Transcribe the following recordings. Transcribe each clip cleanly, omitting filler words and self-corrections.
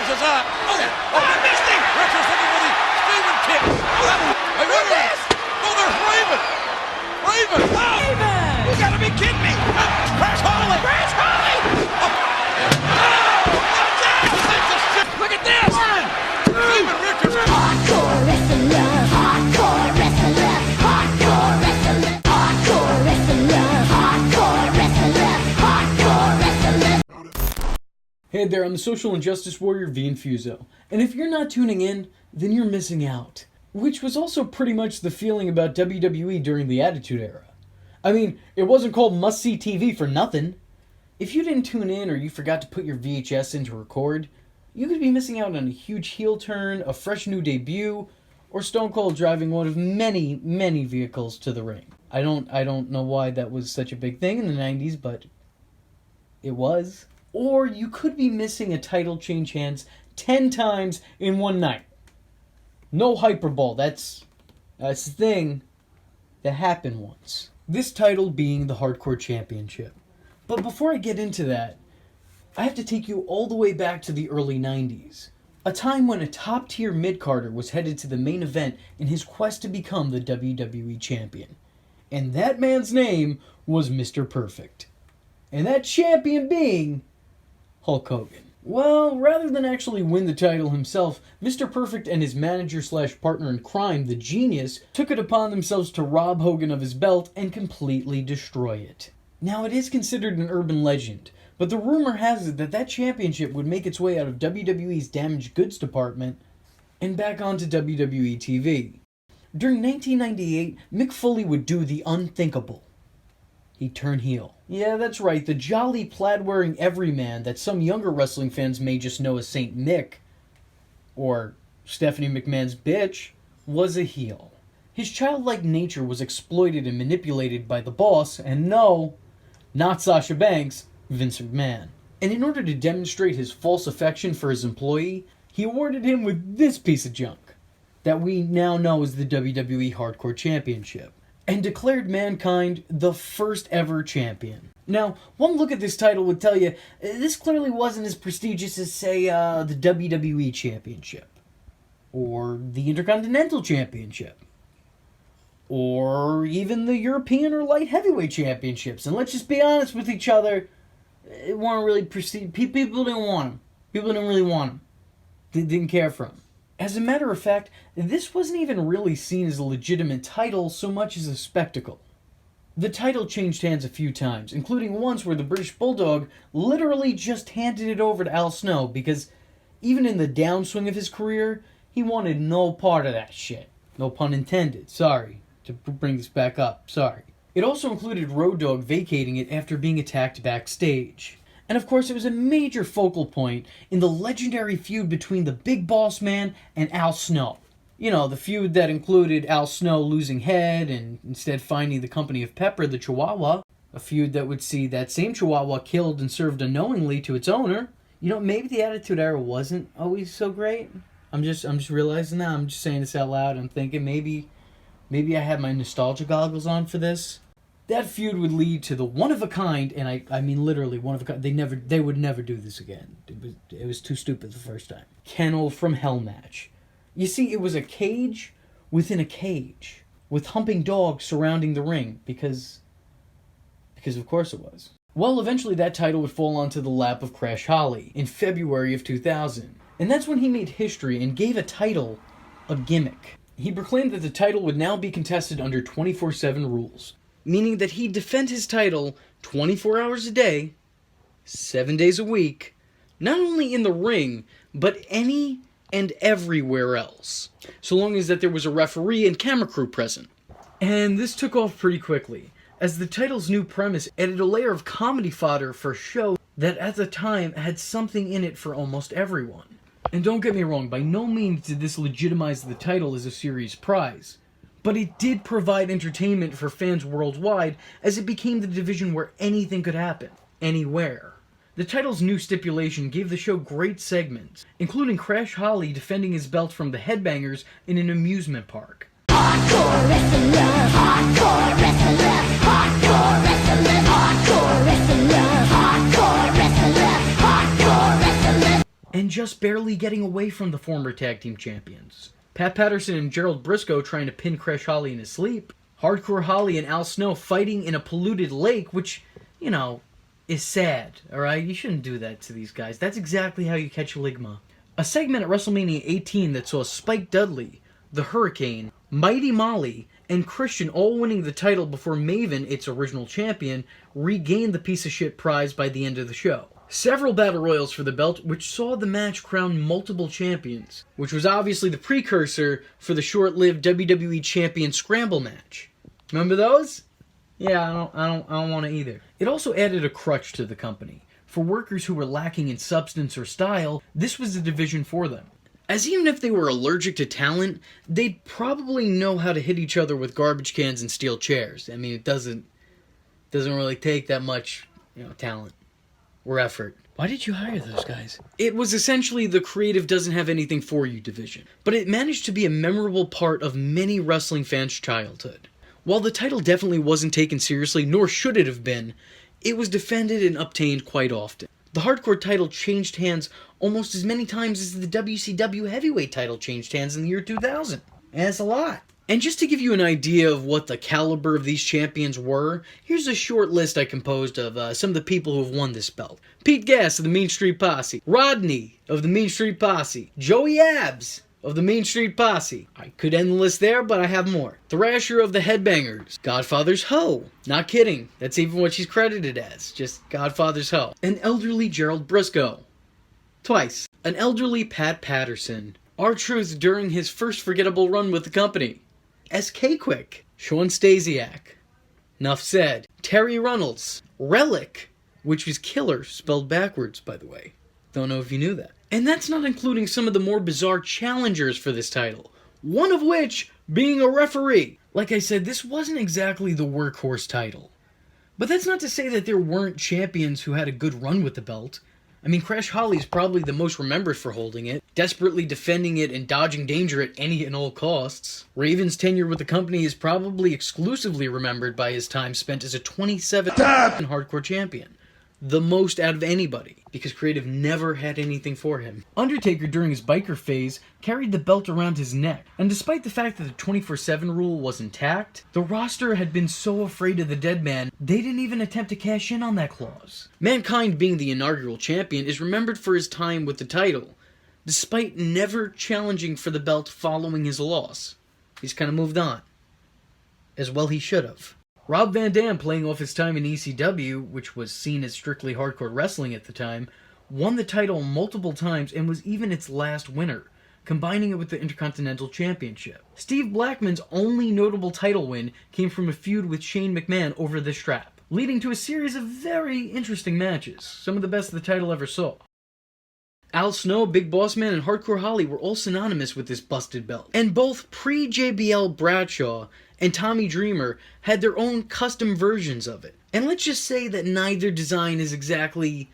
is up. Oh, I missed him. Ricker's looking for the Steven kick. I wonder this. Oh, there's Raven. Raven. Oh, Raven. You gotta be kidding me. Crash Holly. Crash Holly. Look at this! Steven Richards! Hardcore wrestler, hardcore wrestler, hardcore wrestler, hardcore wrestler, hardcore wrestler, hardcore wrestler. Hey there, I'm the social injustice warrior V Infuso, and if you're not tuning in, then you're missing out. Which was also pretty much the feeling about WWE during the Attitude Era. I mean, it wasn't called must-see TV for nothing. If you didn't tune in or you forgot to put your VHS in to record, you could be missing out on a huge heel turn, a fresh new debut, or Stone Cold driving one of many, many vehicles to the ring. I don't know why that was such a big thing in the 90s, but it was. Or you could be missing a title change hands 10 times in one night. No hyperbole, that's the thing that happened once. This title being the Hardcore Championship. But before I get into that, I have to take you all the way back to the early 90s, a time when a top-tier mid-carder was headed to the main event in his quest to become the WWE Champion. And that man's name was Mr. Perfect. And that champion being Hulk Hogan. Well, rather than actually win the title himself, Mr. Perfect and his manager/partner in crime, the Genius, took it upon themselves to rob Hogan of his belt and completely destroy it. Now, it is considered an urban legend, but the rumor has it that that championship would make its way out of WWE's damaged goods department and back onto WWE TV. During 1998, Mick Foley would do the unthinkable. He'd turn heel. Yeah, that's right, the jolly plaid-wearing everyman that some younger wrestling fans may just know as Saint Mick, or Stephanie McMahon's bitch, was a heel. His childlike nature was exploited and manipulated by the boss, and no, not Sasha Banks, Vince McMahon. And in order to demonstrate his false affection for his employee, he awarded him with this piece of junk that we now know as the WWE Hardcore Championship, and declared Mankind the first ever champion. Now, one look at this title would tell you, this clearly wasn't as prestigious as, say, the WWE Championship, or the Intercontinental Championship, or even the European or Light Heavyweight Championships. And let's just be honest with each other, it weren't really prestige. People didn't want them. People didn't really want them. They didn't care for them. As a matter of fact, this wasn't even really seen as a legitimate title so much as a spectacle. The title changed hands a few times, including once where the British Bulldog literally just handed it over to Al Snow because even in the downswing of his career, he wanted no part of that shit. No pun intended. Sorry to bring this back up. Sorry. It also included Road Dogg vacating it after being attacked backstage. And of course, it was a major focal point in the legendary feud between the Big Boss Man and Al Snow. You know, the feud that included Al Snow losing head and instead finding the company of Pepper the Chihuahua. A feud that would see that same Chihuahua killed and served unknowingly to its owner. You know, maybe the Attitude Era wasn't always so great. I'm just realizing that. I'm just saying this out loud. I'm thinking maybe I had my nostalgia goggles on for this. That feud would lead to the one-of-a-kind, and I mean literally one-of-a-kind, they would never do this again. It was too stupid the first time. Kennel from Hell match. You see, it was a cage within a cage, with humping dogs surrounding the ring, because of course it was. Well, eventually that title would fall onto the lap of Crash Holly in February of 2000. And that's when he made history and gave a title a gimmick. He proclaimed that the title would now be contested under 24/7 rules, meaning that he'd defend his title 24 hours a day, 7 days a week, not only in the ring, but any and everywhere else, so long as that there was a referee and camera crew present. And this took off pretty quickly, as the title's new premise added a layer of comedy fodder for a show that at the time had something in it for almost everyone. And don't get me wrong, by no means did this legitimize the title as a serious prize, but it did provide entertainment for fans worldwide as it became the division where anything could happen, anywhere. The title's new stipulation gave the show great segments, including Crash Holly defending his belt from the Headbangers in an amusement park. Hardcore wrestler, hardcore wrestler, hardcore wrestler, hardcore wrestler, hardcore wrestler, hardcore wrestler. and just barely getting away from the former tag team champions. Pat Patterson and Gerald Briscoe trying to pin Crash Holly in his sleep. Hardcore Holly and Al Snow fighting in a polluted lake, which, you know, is sad, alright? You shouldn't do that to these guys. That's exactly how you catch ligma. A segment at WrestleMania 18 that saw Spike Dudley, the Hurricane, Mighty Molly, and Christian all winning the title before Maven, its original champion, regained the piece of shit prize by the end of the show. Several battle royals for the belt, which saw the match crown multiple champions, which was obviously the precursor for the short-lived WWE Champion Scramble match. Remember those? Yeah, I don't want to either. It also added a crutch to the company. For workers who were lacking in substance or style, this was the division for them. As even if they were allergic to talent, they'd probably know how to hit each other with garbage cans and steel chairs. I mean, it doesn't really take that much, talent or effort. Why did you hire those guys? It was essentially the creative doesn't have anything for you division, but it managed to be a memorable part of many wrestling fans' childhood. While the title definitely wasn't taken seriously, nor should it have been, it was defended and obtained quite often. The Hardcore title changed hands almost as many times as the WCW Heavyweight title changed hands in the year 2000. And that's a lot. And just to give you an idea of what the caliber of these champions were, here's a short list I composed of some of the people who have won this belt. Pete Gas of the Mean Street Posse, Rodney of the Mean Street Posse, Joey Abs of the Mean Street Posse. I could end the list there, but I have more. Thrasher of the Headbangers, Godfather's Hoe. Not kidding, that's even what she's credited as, just Godfather's Hoe. An elderly Gerald Briscoe. Twice. An elderly Pat Patterson. R-Truth during his first forgettable run with the company. SK Quick, Sean Stasiak. Nuff said. Terry Runnels, Relic, which is killer, spelled backwards, by the way. Don't know if you knew that. And that's not including some of the more bizarre challengers for this title, one of which being a referee. Like I said, this wasn't exactly the workhorse title. But that's not to say that there weren't champions who had a good run with the belt. I mean, Crash Holly is probably the most remembered for holding it, desperately defending it and dodging danger at any and all costs. Raven's tenure with the company is probably exclusively remembered by his time spent as a 27th hardcore champion. The most out of anybody, because creative never had anything for him. Undertaker, during his biker phase, carried the belt around his neck, and despite the fact that the 24/7 rule was intact, the roster had been so afraid of the dead man, they didn't even attempt to cash in on that clause. Mankind, being the inaugural champion, is remembered for his time with the title, despite never challenging for the belt following his loss. He's kind of moved on. As well he should have. Rob Van Dam, playing off his time in ECW, which was seen as strictly hardcore wrestling at the time, won the title multiple times and was even its last winner, combining it with the Intercontinental Championship. Steve Blackman's only notable title win came from a feud with Shane McMahon over the strap, leading to a series of very interesting matches, some of the best the title ever saw. Al Snow, Big Boss Man, and Hardcore Holly were all synonymous with this busted belt, and both pre-JBL Bradshaw and Tommy Dreamer had their own custom versions of it. And let's just say that neither design is exactly,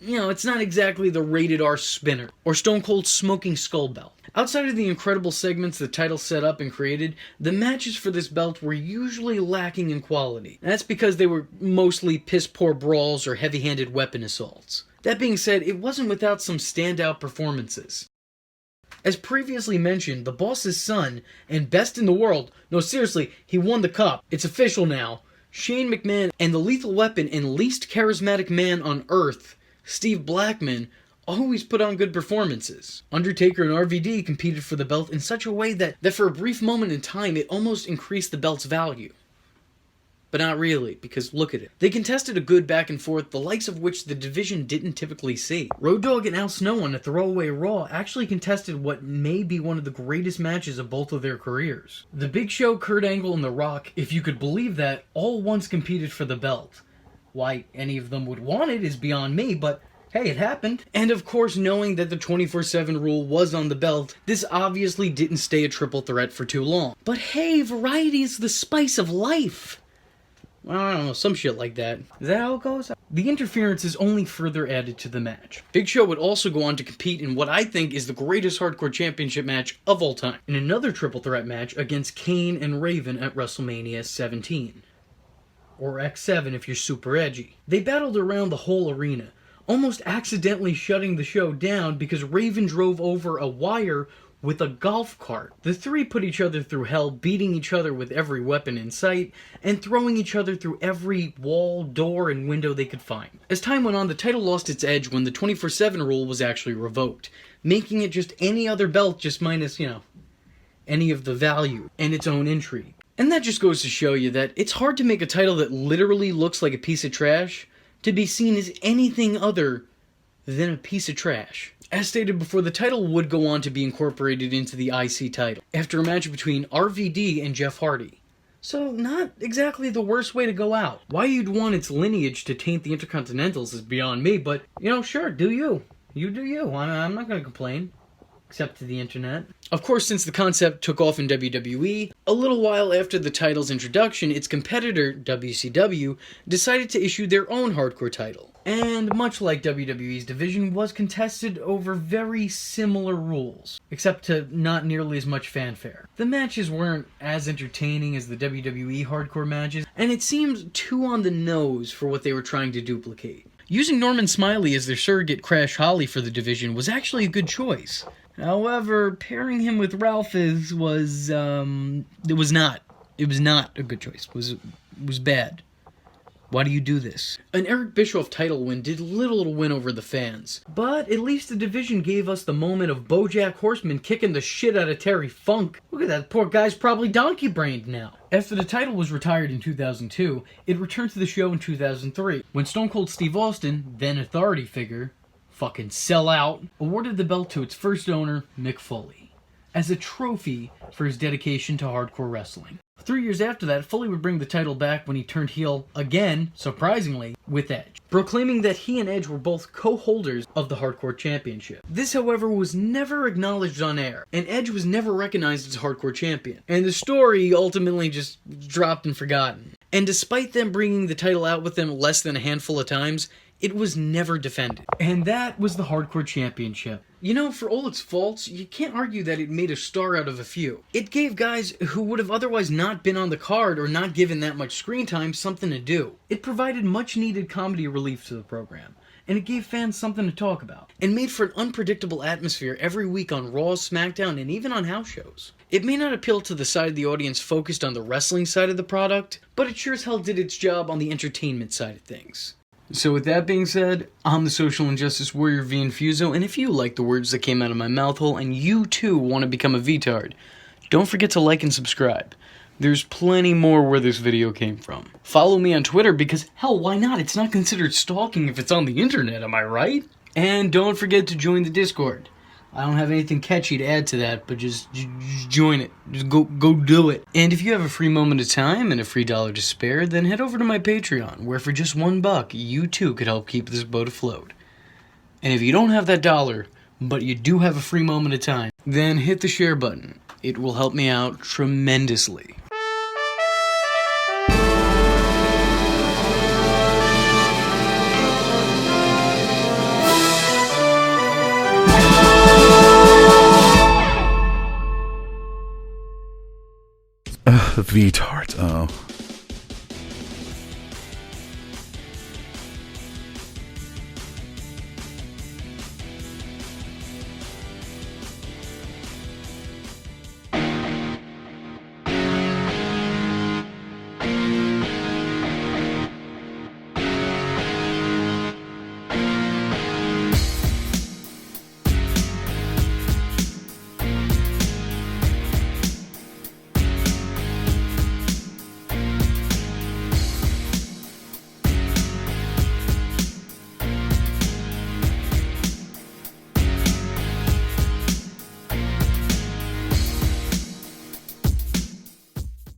it's not exactly the rated R spinner or Stone Cold Smoking Skull belt. Outside of the incredible segments the title set up and created, the matches for this belt were usually lacking in quality. And that's because they were mostly piss-poor brawls or heavy-handed weapon assaults. That being said, it wasn't without some standout performances. As previously mentioned, the boss's son, and best in the world, no seriously, he won the cup, it's official now, Shane McMahon, and the Lethal Weapon and least charismatic man on earth, Steve Blackman, always put on good performances. Undertaker and RVD competed for the belt in such a way that for a brief moment in time it almost increased the belt's value. But not really, because look at it. They contested a good back and forth, the likes of which the division didn't typically see. Road Dogg and Al Snow on a throwaway Raw actually contested what may be one of the greatest matches of both of their careers. The Big Show, Kurt Angle, and The Rock, if you could believe that, all once competed for the belt. Why any of them would want it is beyond me, but hey, it happened. And of course, knowing that the 24/7 rule was on the belt, this obviously didn't stay a triple threat for too long. But hey, variety is the spice of life. Well, I don't know, some shit like that. Is that how it goes? The interference is only further added to the match. Big Show would also go on to compete in what I think is the greatest hardcore championship match of all time, in another triple threat match against Kane and Raven at WrestleMania 17. Or X7 if you're super edgy. They battled around the whole arena, almost accidentally shutting the show down because Raven drove over a wire with a golf cart. The three put each other through hell, beating each other with every weapon in sight, and throwing each other through every wall, door, and window they could find. As time went on, the title lost its edge when the 24/7 rule was actually revoked, making it just any other belt just minus, any of the value and its own intrigue. And that just goes to show you that it's hard to make a title that literally looks like a piece of trash to be seen as anything other than a piece of trash. As stated before, the title would go on to be incorporated into the IC title, after a match between RVD and Jeff Hardy. So, not exactly the worst way to go out. Why you'd want its lineage to taint the Intercontinentals is beyond me, but, sure, do you. You do you. I'm not going to complain. Except to the internet. Of course, since the concept took off in WWE, a little while after the title's introduction, its competitor, WCW, decided to issue their own hardcore title. And much like WWE's division, was contested over very similar rules, except to not nearly as much fanfare. The matches weren't as entertaining as the WWE hardcore matches, and it seemed too on the nose for what they were trying to duplicate. Using Norman Smiley as their surrogate Crash Holly for the division was actually a good choice. However, pairing him with Ralph was not a good choice. It was bad. Why do you do this? An Eric Bischoff title win did little to win over the fans, but at least the division gave us the moment of BoJack Horseman kicking the shit out of Terry Funk. Look at that, poor guy's probably donkey-brained now. After the title was retired in 2002, it returned to the show in 2003, when Stone Cold Steve Austin, then authority figure, fucking sell out, awarded the belt to its first owner, Mick Foley, as a trophy for his dedication to hardcore wrestling. 3 years after that, Foley would bring the title back when he turned heel again, surprisingly, with Edge, proclaiming that he and Edge were both co-holders of the Hardcore Championship. This, however, was never acknowledged on air, and Edge was never recognized as Hardcore Champion, and the story ultimately just dropped and forgotten. And despite them bringing the title out with them less than a handful of times, it was never defended. And that was the Hardcore Championship. For all its faults, you can't argue that it made a star out of a few. It gave guys who would have otherwise not been on the card or not given that much screen time something to do. It provided much needed comedy relief to the program, and it gave fans something to talk about, and made for an unpredictable atmosphere every week on Raw, SmackDown, and even on house shows. It may not appeal to the side of the audience focused on the wrestling side of the product, but it sure as hell did its job on the entertainment side of things. So with that being said, I'm the Social Injustice Warrior V Infuso, and if you like the words that came out of my mouth hole and you too want to become a VTard, don't forget to like and subscribe. There's plenty more where this video came from. Follow me on Twitter because, hell, why not? It's not considered stalking if it's on the internet, am I right? And don't forget to join the Discord. I don't have anything catchy to add to that, but just join it. Just go do it. And if you have a free moment of time and a free $1 to spare, then head over to my Patreon, where for just $1, you too could help keep this boat afloat. And if you don't have that $1, but you do have a free moment of time, then hit the share button. It will help me out tremendously. VTards, oh.